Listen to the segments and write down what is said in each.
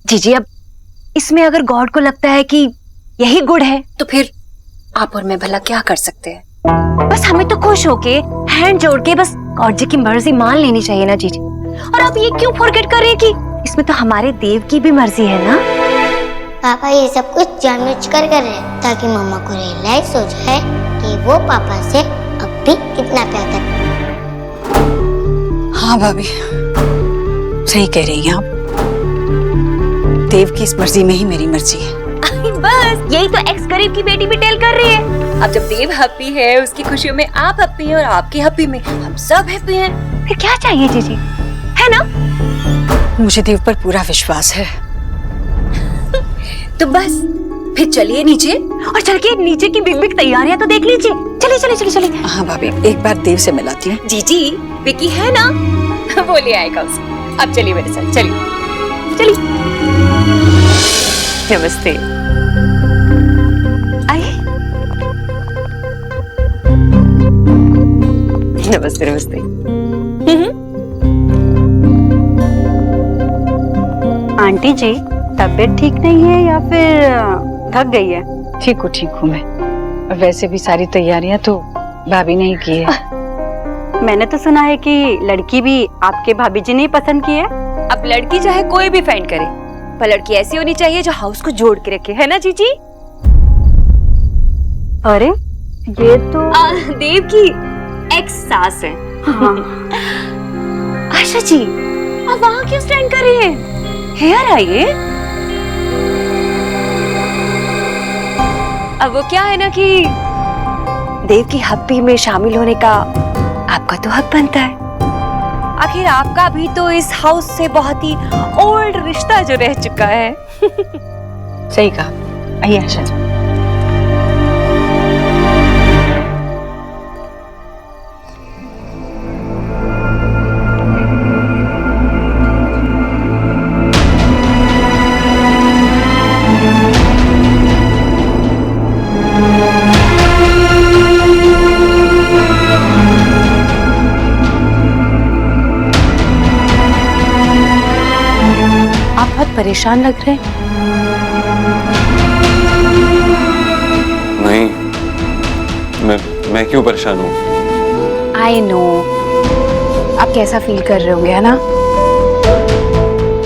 जीजी अब इसमें अगर गॉड को लगता है कि यही गुड है तो फिर आप और मैं भला क्या कर सकते हैं? बस हमें तो खुश होके हैंड जोड़ के बस गॉड जी की मर्जी मान लेनी चाहिए ना जीजी। और आप ये क्यों फॉरगेट कर रहे हैं कि इसमें तो हमारे देव की भी मर्जी है ना? पापा ये सब कुछ जानबूझकर कर रहे हैं ताकि मम्मा को रियलाइज हो जाए कि वो पापा से अब भी कितना प्यार करते हैं। हाँ भाभी, सही कह रही हैं आप। देव की इस मर्जी में ही मेरी मर्जी है। बस यही तो एक्स गरीब की बेटी भी टेल कर रही है। अब जब देव हैप्पी है, उसकी खुशियों में आप हैप्पी हैं और आपकी हैप्पी में हम सब हैप्पी हैं, फिर क्या चाहिए जीजी, है ना? मुझे देव पर पूरा विश्वास है। तो बस फिर चलिए नीचे और चल के नीचे की बिग बिग तैयारियां तो देख लीजिए। चलिए चलिए चलिए चलिए। हाँ भाभी, एक बार देव से मिलाती हूँ। जीजी विकी है ना, वो ले आएगा उसको। अब चलिए मेरे साथ, चलिए चलिए। नमस्ते। आइए। नमस्ते नमस्ते। आंटी जी तबीयत ठीक नहीं है या फिर थक गई है? ठीक हूँ मैं। और वैसे भी सारी तैयारियां तो भाभी ने ही की है। मैंने तो सुना है कि लड़की भी आपके भाभी जी ने ही पसंद की है। अब लड़की चाहे कोई भी फाइंड करे, पर लड़की ऐसी होनी चाहिए जो हाउस को जोड़ के रखे, है ना जीजी? अरे ये तो देव की एक्स सास है। हाँ। आशा जी आप वहाँ क्यों स्टैंड कर रही हैं? हेयर आइए। अब वो क्या है ना कि देव की हैप्पी में शामिल होने का आपका तो हक बनता है। आखिर आपका भी तो इस हाउस से बहुत ही ओल्ड रिश्ता जो रह चुका है। सही कहा। आइए आशा जी। आप बहुत परेशान लग रहे हैं। नहीं, मैं क्यों परेशान हूँ? आई नो आप कैसा फील कर रहे होंगे, है ना?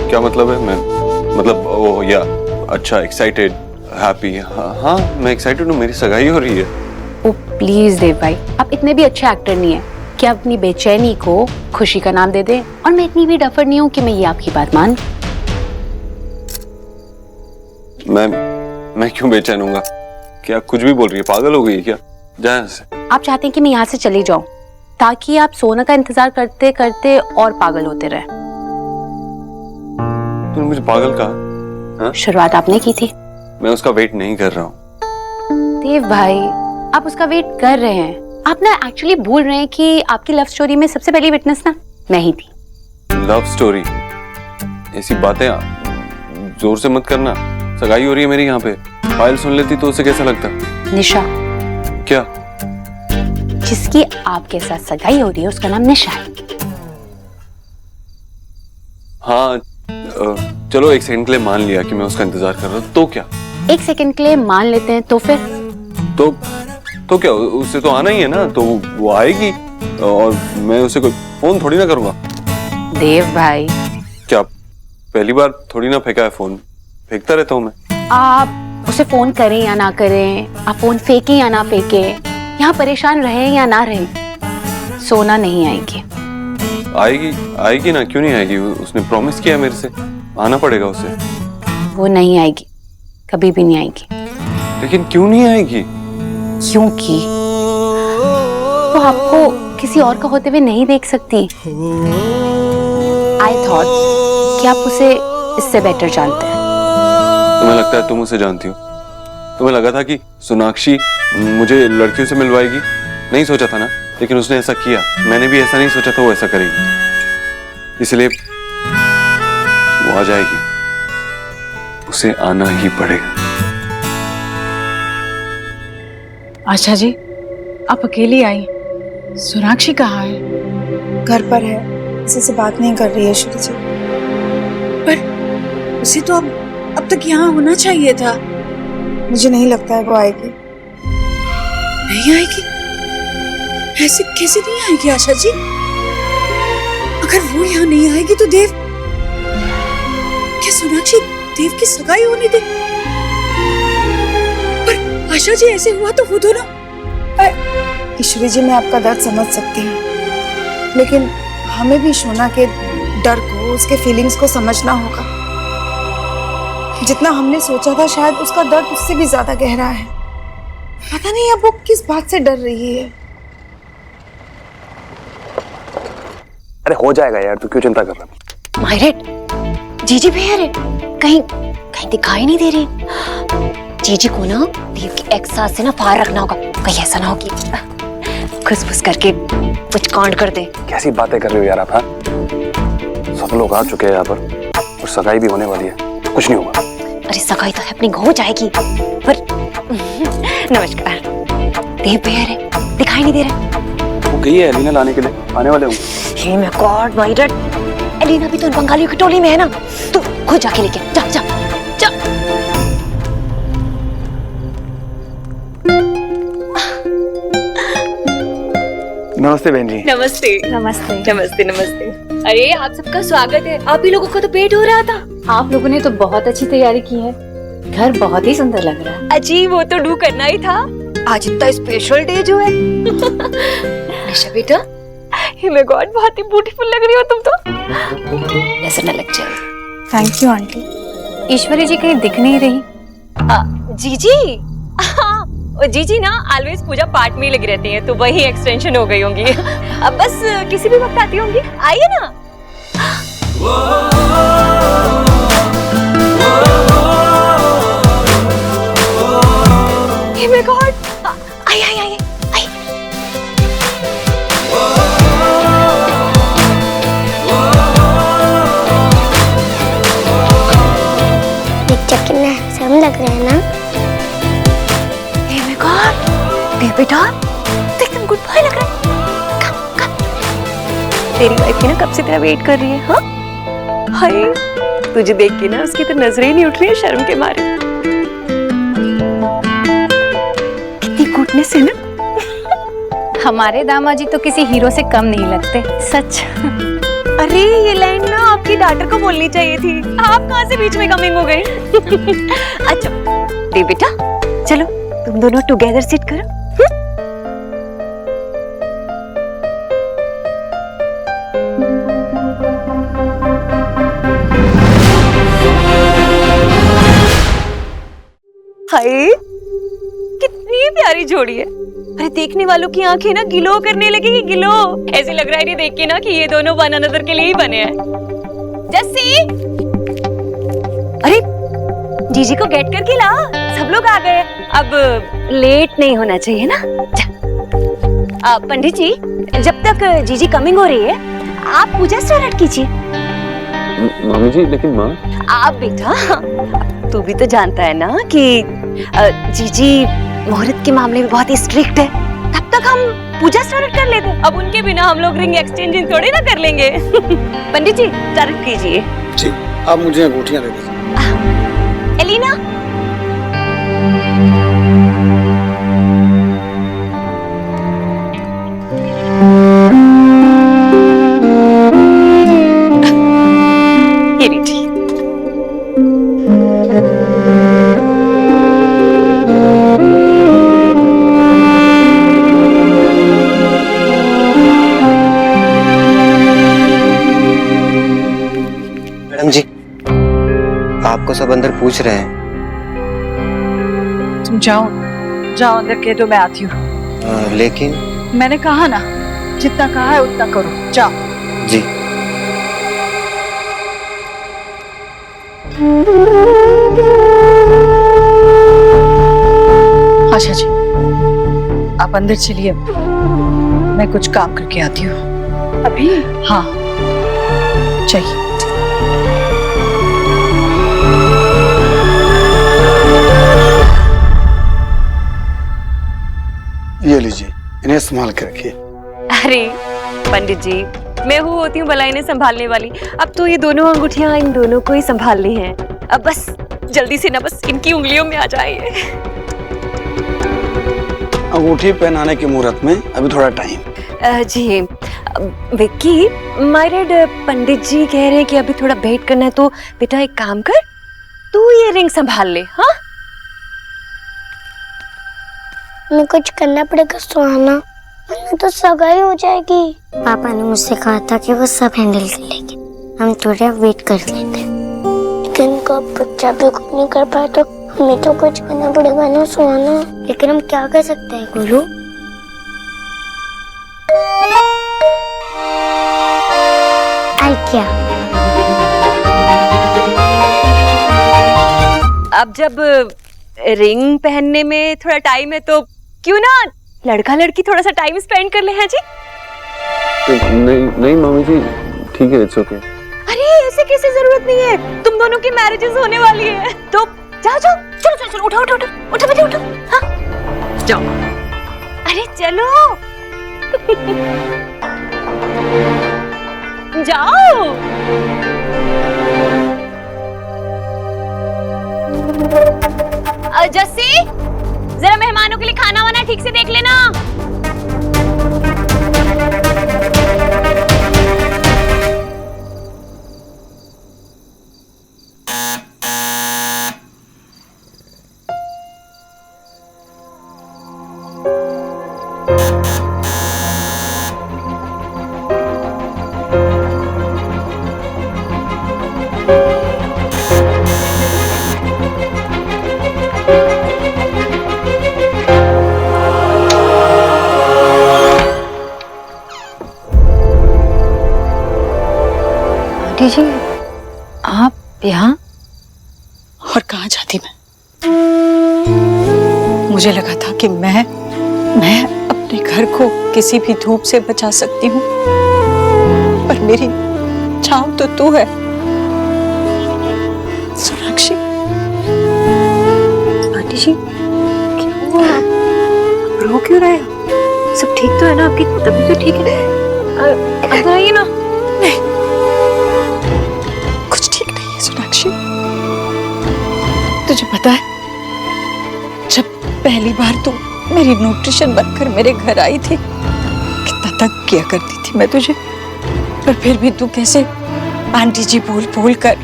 क्या मतलब है? मतलब ओह या अच्छा, एक्साइटेड, हैप्पी। हाँ मैं एक्साइटेड हूँ, मेरी सगाई हो रही है। ओ प्लीज देव भाई, आप इतने भी अच्छे एक्टर नहीं है कि आप अपनी बेचैनी को खुशी का नाम दे दें। और मैं इतनी भी डफर नहीं हूँ कि मैं ये आपकी बात मान। मैं क्यों बेचैन हूँगा? क्या कुछ भी बोल रही है? पागल हो गई है क्या? जा यहाँ से। आप चाहते हैं कि मैं यहाँ से चली जाऊं ताकि आप सोना का इंतजार करते करते और पागल होते रहे? तूने मुझे पागल कहा? हाँ? शुरुआत आपने की थी। मैं उसका वेट नहीं कर रहा हूँ। देव भाई आप उसका वेट कर रहे हैं। आप ना एक्चुअली भूल रहे हैं कि आपकी लव स्टोरी में सबसे पहली विटनेस ना मैं ही थी। Love story? ऐसी बातें जोर से मत करना। सगाई हो रही है मेरी यहाँ पे। फाइल सुन लेती तो उसे कैसा लगता? निशा। क्या? जिसकी आपके साथ सगाई हो रही है उसका नाम निशा है। हाँ चलो एक सेकंड के लिए मान लिया कि मैं उसका इंतजार कर रहा हूँ, तो क्या? एक सेकंड के लिए मान लेते हैं तो फिर? तो क्या, उससे तो आना ही है ना, तो वो आएगी और मैं उसे कोई फोन थोड़ी ना करूंगा। देव भाई क्या पहली बार थोड़ी ना फेंका है फोन? फेंकता रहता हूँ मैं। आप उसे फोन करें या ना करें, आप फोन फेंके या ना फेंके, यहाँ परेशान रहे या ना रहे, सोना नहीं आएगी। आएगी ना, क्यों नहीं आएगी? उसने प्रॉमिस किया मेरे से, आना पड़ेगा उसे। वो नहीं आएगी, कभी भी नहीं आएगी। लेकिन क्यों नहीं आएगी? क्योंकि वो आपको किसी और का होते हुए नहीं देख सकती। आई थॉट कि आप उसे इससे बेटर जानते हैं। तुम्हें लगता है तुम उसे जानती हो? तुम्हें लगा था कि सोनाक्षी मुझे लड़कियों से मिलवाएगी? नहीं सोचा था ना, लेकिन उसने ऐसा किया। मैंने भी ऐसा नहीं सोचा था वो ऐसा करेगी, इसलिए वो आ जाएगी। उसे आना ही पड़ेगा। आशा जी आप अकेली आई, सोनाक्षी कहाँ है? घर पर है, किसी से बात नहीं कर रही है श्रुति जी। उसे तो अब तक यहाँ होना चाहिए था। मुझे नहीं लगता है वो आएगी। नहीं आएगी? ऐसे कैसे नहीं आएगी आशा जी? अगर वो यहाँ नहीं आएगी तो देव, क्या सोनाक्षी देव की सगाई होने दे? पर आशा जी ऐसे हुआ तो वो दोनों। ईश्वरी जी, मैं आपका दर्द समझ सकती हूँ, लेकिन हमें भी शोना के डर को, उसके फीलिंग्स को समझना होगा। जितना हमने सोचा था शायद उसका दर्द उससे भी ज्यादा गहरा है। पता नहीं अब वो किस बात से डर रही है। अरे हो जाएगा यार, तू क्यों चिंता कर रहा है? मायरेट, जीजी भी है, कहीं दिखाई नहीं दे रही। जीजी को ना देव की एक साथ से ना फार रखना होगा, कहीं ऐसा ना हो कि खुसफुस करके कुछ कांड कर दे। कैसी बातें कर रहे हो यार आप? हाँ, सब लोग आ चुके हैं यहाँ पर और सगाई भी होने वाली है, कुछ नहीं होगा। अरे सगाई तो हैपनिंग हो जाएगी, पर नमस्कार, देव भी है, दिखाई नहीं दे रहा। वो गई है एलिना लाने के लिए, आने वाले होंगे। हे माय गॉड मायरेट, एलिना भी तो उन बंगालियों की टोली में है ना, तू खुद जाके लेके जा जा जा। नमस्ते बहन जी। नमस्ते नमस्ते। नमस्ते नमस्ते। अरे आप सबका स्वागत है। आप ही लोगों को तो पेट हो रहा था। आप लोगों ने तो बहुत अच्छी तैयारी की है, घर बहुत ही सुंदर लग रहा है। अजी वो तो डू करना ही था, आज इतना स्पेशल डे जो है। निशा बेटा, हे माय गॉड, बहुत ही ब्यूटीफुल लग रही हो तुम तो। ऐसा न लग जाए। Thank you aunty. Ishwari ji कहीं दिख नहीं रही। जीजी, हाँ, जीजी ना ऑलवेज पूजा पाठ में ही लगी रहती हैं, तो वही एक्सटेंशन हो गई होंगी। अब बस किसी भी वक्त आती होंगी, आइए ना। हे माय गॉड, आई आई आई आई। पिक्चर कितना हैंडसम लग रहा है ना? हे माय गॉड, देव बेटा एकदम गुड बॉय लग रहा है। कम कम, तेरी वाइफ की ना कब से तेरा वेट कर रही है। हाँ हाय, तुझे देख के ना उसकी तो नजरें ही नहीं उठ रही है शर्म के मारे। कितनी गुडनेस है ना। हमारे दामाजी तो किसी हीरो से कम नहीं लगते, सच। अरे ये लाइन ना आपकी डॉटर को बोलनी चाहिए थी, आप कहाँ से बीच में कमिंग हो गई। अच्छा देव बेटा, चलो तुम दोनों टुगेदर सिट करो। हाय कितनी प्यारी जोड़ी है। अरे देखने वालों की आंखें ना गिलो करने लगेगी, गिलो। ऐसे लग रहा है देख के ना कि ये दोनों वन अनदर के लिए ही बने हैं। जस्सी, अरे जीजी को गेट करके ला, सब लोग आ गए। अब लेट नहीं होना चाहिए ना। पंडित जी, जब तक जीजी कमिंग हो रही है आप पूजा स्टार्ट कीजिए। मामी जी, लेकिन माँ। आप बेटा, तू भी तो जानता है ना कि जीजी मुहूर्त के मामले में बहुत ही स्ट्रिक्ट है, तब तक हम पूजा स्टार्ट कर लेते। अब उनके बिना हम लोग रिंग एक्सचेंजिंग थोड़ी ना कर लेंगे। पंडित जी स्टार्ट कीजिए। जी, आप मुझे अंगूठियां दे दीजिए। एलिना, ये लीजिए। मैडम जी, आपको सब अंदर पूछ रहे हैं। तुम जाओ अंदर कह दो, मैं आती हूँ। लेकिन मैंने कहा ना, जितना कहा है उतना करो, जाओ। जी। आशा जी, आप अंदर चलिए, मैं कुछ काम करके आती हूँ। अभी? हाँ, चाहिए। ये लीजिए, इन्हें संभाल के रखिए। अरे पंडित जी, मैं हूँ होती हूँ भला इन्हें संभालने वाली। अब तो ये दोनों अंगूठियाँ इन दोनों को ही संभालनी हैं। अब बस जल्दी से ना बस इनकी उंगलियों में आ जाए। अंगूठी पहनाने के मुहूर्त में अभी थोड़ा टाइम। जी विक्की, मायरेड पंडित जी कह रहे हैं कि अभी थोड़ा वेट करना है, तो बेटा एक काम कर, तू ये रिंग संभाल ले। हाँ, मैं कुछ करना पड़ेगा सुहाना, वरना तो सगाई हो जाएगी। पापा ने मुझसे कहा था कि वो सब हैंडल कर लेंगे, हम थोड़ा वेट कर लेते। लेकिन कब बच्चा भी कुछ नहीं कर पाए तो हमें तो कुछ करना पड़ेगा ना सुहाना। लेकिन हम क्या कर सकते हैं गुरु? क्या अब जब रिंग पहनने में थोड़ा टाइम है तो क्यों ना लड़का लड़की थोड़ा सा टाइम स्पेंड कर ले। हैं जी? नहीं नहीं मामी जी, ठीक है, इट्स ओके। अरे ऐसे कैसे, जरूरत नहीं है, तुम दोनों की मैरिजेस होने वाली है तो जाओ जाओ, चलो चलो चलो, उठो उठो उठो उठो बेटे उठो। हाँ जाओ, अरे चलो जाओ। जस्सी, जरा मेहमानों के लिए खाना वाना ठीक से देख लेना। जी, आप यहाँ? और कहाँ जाती मैं? मुझे लगा था कि मैं अपने घर को किसी भी धूप से बचा सकती हूँ, पर मेरी छांव तो तू है सोनाक्षी। आंटी जी, क्यों हुआ? आप रो क्यों रहे हो? सब ठीक तो है ना? आपकी तबीयत तो ठीक है? अब आइए ना। नहीं, कुछ ठीक नहीं है सोनाक्षी। तुझे पता है, जब पहली बार तू मेरी न्यूट्रिशन बनकर मेरे घर आई थी, कितना तंग किया करती थी मैं तुझे, पर फिर भी तू कैसे आंटी जी बोल बोल कर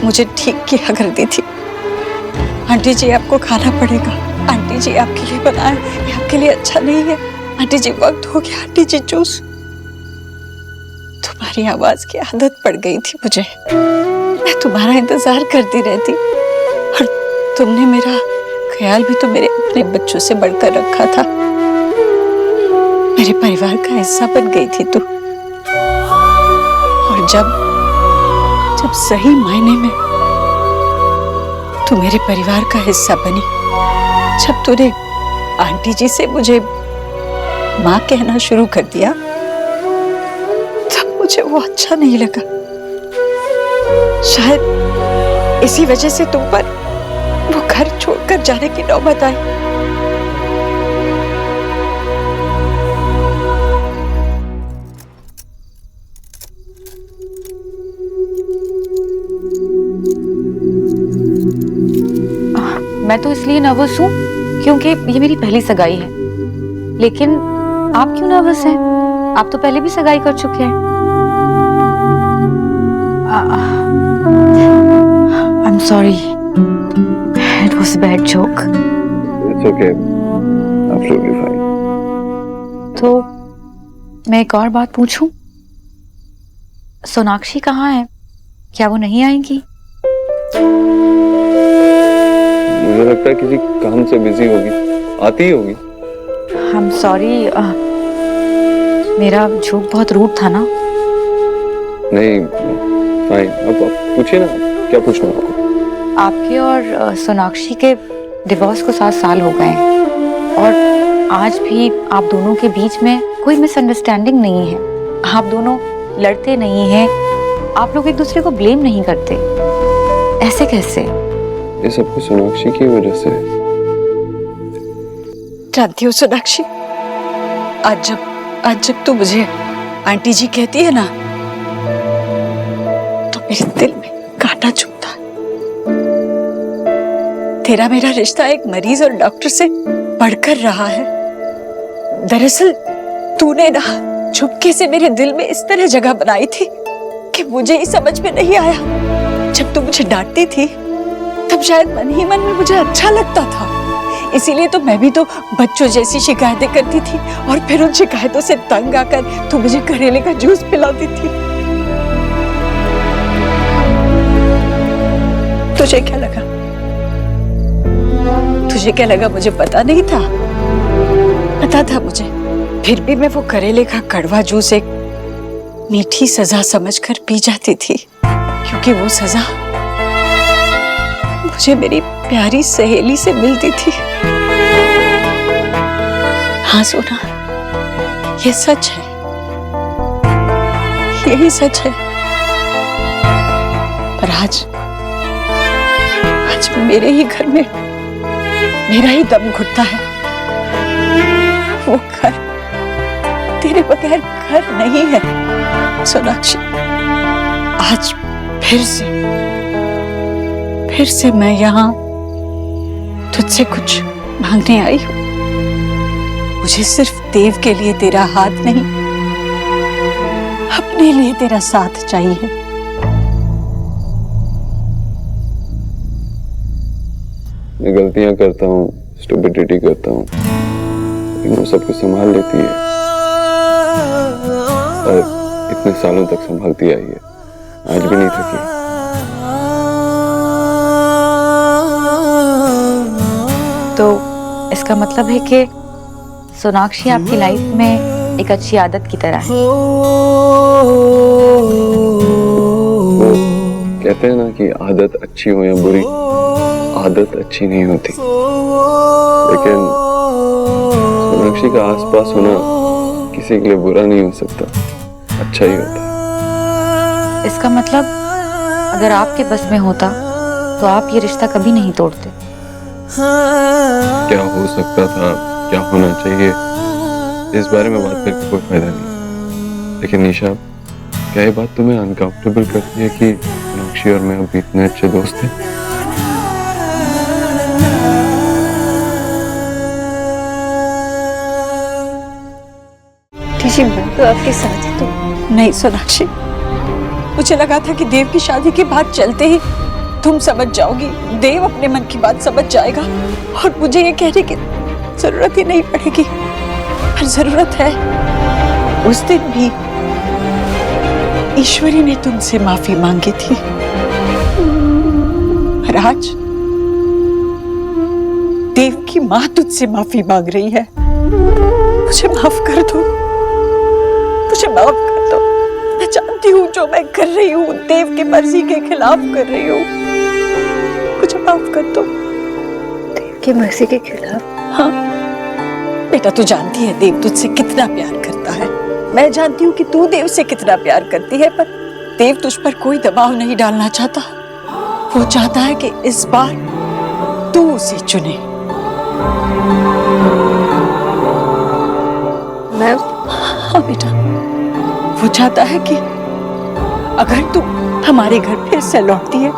मुझे ठीक किया करती थी। आंटी जी आपको खाना पड़ेगा, आंटी जी आपके लिए बनाए, ये आपके लिए अच्छा नहीं है, आंटी जी वक्त हो गया, आंटी जी जूस। तुम्हारी आवाज की आदत पड़ गई थी मुझे, मैं तुम्हारा इंतजार करती रहती, और तुमने मेरा ख्याल भी तो मेरे अपने बच्चों से बढ़कर रखा था। मेरे परिवार का हिस्सा बन गई थी तू, और जब सही मायने में तू मेरे परिवार का हिस्सा बनी, जब तूने आंटी जी से मुझे माँ कहना शुरू कर दिया, तब मुझे वो अच्छा नहीं लगा। शायद इसी वजह से तुम पर वो घर छोड़कर जाने की नौबत आई। मैं तो इसलिए नर्वस हूँ क्योंकि ये मेरी पहली सगाई है। लेकिन आप क्यों नर्वस हैं? आप तो पहले भी सगाई कर चुके हैं। I'm sorry. It was a bad joke. It's okay. Absolutely fine. तो मैं एक और बात पूछूं? सोनाक्षी कहाँ है? क्या वो नहीं आएंगी? मुझे लगता है किसी काम से बिजी होगी, आती ही होगी। I'm sorry. मेरा जोक बहुत रूड था ना? नहीं, फाइन। अब आप पूछिए ना, क्या पूछना है आपको? आपके और सोनाक्षी के डिवोर्स को 7 साल हो गए हैं, और आज भी आप दोनों के बीच में कोई मिसअंडरस्टैंडिंग नहीं है। आप दोनों लड़ते नहीं हैं, आप लोग एक दूसरे को ब्लेम नहीं करते। ऐसे कैसे? ये सब कुछ सोनाक्षी की वजह से। जानती हो सोनाक्षी, आज जब तू मुझे आंटी जी कहती है ना, तो मेरे दिल में कांटा चुभता है। तेरा मेरा रिश्ता एक मरीज और डॉक्टर से बढ़कर रहा है। दरअसल तूने ना चुपके से मेरे दिल में इस तरह जगह बनाई थी कि मुझे ही समझ में नहीं आया। जब तू मुझे डांटती थी तब शायद मन ही मन में मुझे अच्छा लगता था, इसीलिए तो मैं भी तो बच्चों जैसी शिकायतें करती थी और फिर उन शिकायतों से तंग आकर तू मुझे करेले का जूस पिलाती थी। तुझे क्या लगा? तुझे क्या लगा मुझे पता नहीं था? पता था मुझे, फिर भी मैं वो करेले का कड़वा जूस एक मीठी सजा समझकर पी जाती थी, क्योंकि वो सजा मुझे मेरी प्यारी सहेली से मिलती थी। हाँ सोना, ये सच है, यही सच है। पर आज मेरे ही घर में मेरा ही दम घुटता है। वो घर तेरे बगैर घर नहीं है सोनाक्षी। आज फिर से मैं यहाँ तुझसे कुछ मांगने आई हूँ। मुझे सिर्फ देव के लिए तेरा हाथ नहीं, अपने लिए तेरा साथ चाहिए। मैं गलतियां करता हूँ, स्टुपिडिटी करता हूँ, लेकिन वो सब कुछ संभाल लेती है और इतने सालों तक संभालती आई है, आज भी नहीं थकी। तो इसका मतलब है कि सोनाक्षी आपकी लाइफ में एक अच्छी आदत की तरह है। वो कहते हैं ना कि आदत अच्छी हो या बुरी, आदत अच्छी नहीं होती, लेकिन सोनाक्षी का आसपास होना किसी के लिए बुरा नहीं हो सकता, अच्छा ही होता। इसका मतलब अगर आपके बस में होता तो आप ये रिश्ता कभी नहीं तोड़ते। क्या हो सकता था, क्या होना चाहिए, इस बारे में बात करके कोई फायदा नहीं। लेकिन निशा, क्या ये बात तुम्हें अनकंफर्टेबल करती है कि सोनाक्षी और मैं अभी इतने अच्छे दोस्त हैं? जी मैं तो आपके साथ ही तो नहीं सोनाक्षी। मुझे लगा था कि देव की शादी के बाद चलते ही तुम समझ जाओगी, देव अपने मन की बात समझ जाएगा और मुझे ये कहने की जरूरत ही नहीं पड़ेगी। पर जरूरत है। उस दिन भी ईश्वरी ने तुमसे माफी मांगी थी, और आज देव की माँ तुझसे माफी मांग रही है। मुझे माफ कर दो, मुझे माफ कर दो। मैं जानती हूँ जो मैं कर रही हूँ देव की मर्जी के खिलाफ कर रही हूँ, मुझे माफ कर दो। देव की मर्जी के खिलाफ? हाँ बेटा, तू जानती है देव तुझसे कितना प्यार करता है। मैं जानती हूँ कि तू देव से कितना प्यार करती है, पर देव तुझ पर कोई दबाव नहीं डालना चाहता। वो चाहता है कि इस बार तू उसे चुने। मैं हाँ बेटा, वो चाहता है कि अगर तू हमारे घर फिर से लौटती है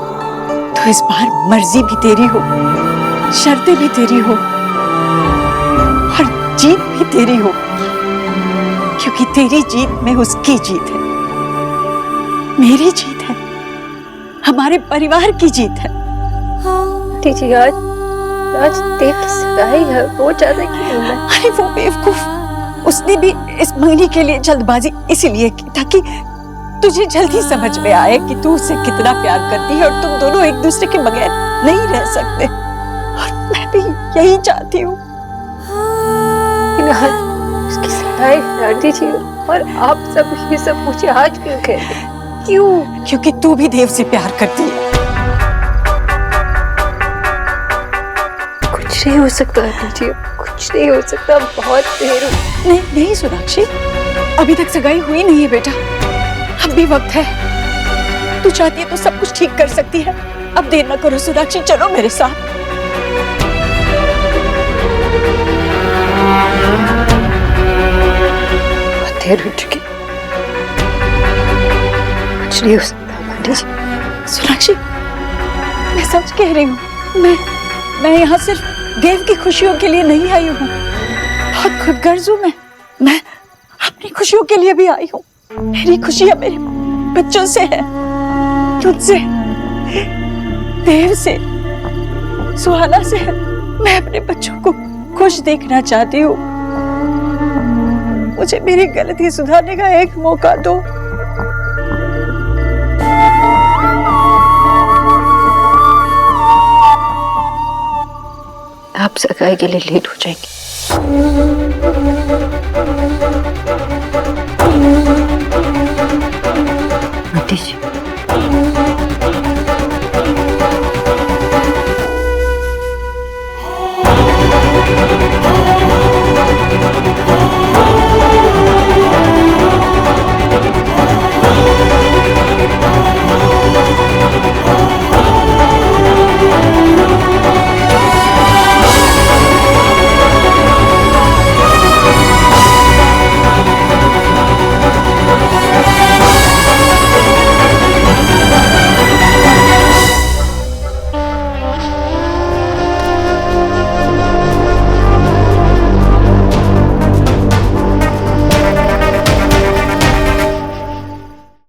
तो इस बार मर्जी भी तेरी हो, शर्तें भी तेरी हो और जीत भी तेरी हो, क्योंकि तेरी जीत में उसकी जीत है, मेरी जीत है, हमारे परिवार की जीत है। जी आज देव की सगाई है, वो चाहता है कि अरे वो बेवकूफ, उसने भी इस मंगनी के लिए जल्दबाजी इसीलिए की ताकि तुझे जल्दी समझ में आए कि तू उसे कितना प्यार करती है और तुम दोनों एक दूसरे के बगैर नहीं रह सकते। और मैं भी यही चाहती हूँ। उसकी सगाई कर दीजिए, और आप सब ये सब मुझे आज क्यों कहते हैं? क्यों? क्योंकि तू भी देव से प्यार करती है। कुछ नहीं हो सकता दीजिए, कुछ नहीं हो सकता, बहुत देर नहीं नहीं सोनाक्षी, अभी तक सगाई हुई नहीं है बेटा, अब भी वक्त है। तू चाहती है तो सब कुछ ठीक कर सकती है। अब देर न करो सोनाक्षी, चलो मेरे साथ। बहुत देर हो चुकी, कुछ नहीं हो सकता आंटी जी। सोनाक्षी, मैं सच कह रही हूँ। मैं यहाँ सिर्फ देव की खुशियों के लिए नहीं आई हूँ। बहुत खुदगर्ज हूँ मैं अपनी खुशियों के लिए भी आई हूँ। मेरी खुशियाँ मेरे बच्चों से है, तुझसे, देव से, सुहाना से है। मैं अपने बच्चों को खुश देखना चाहती हूँ। मुझे मेरी गलती सुधारने का एक मौका दो। आप सगाई के लिए लेट हो जाएंगे।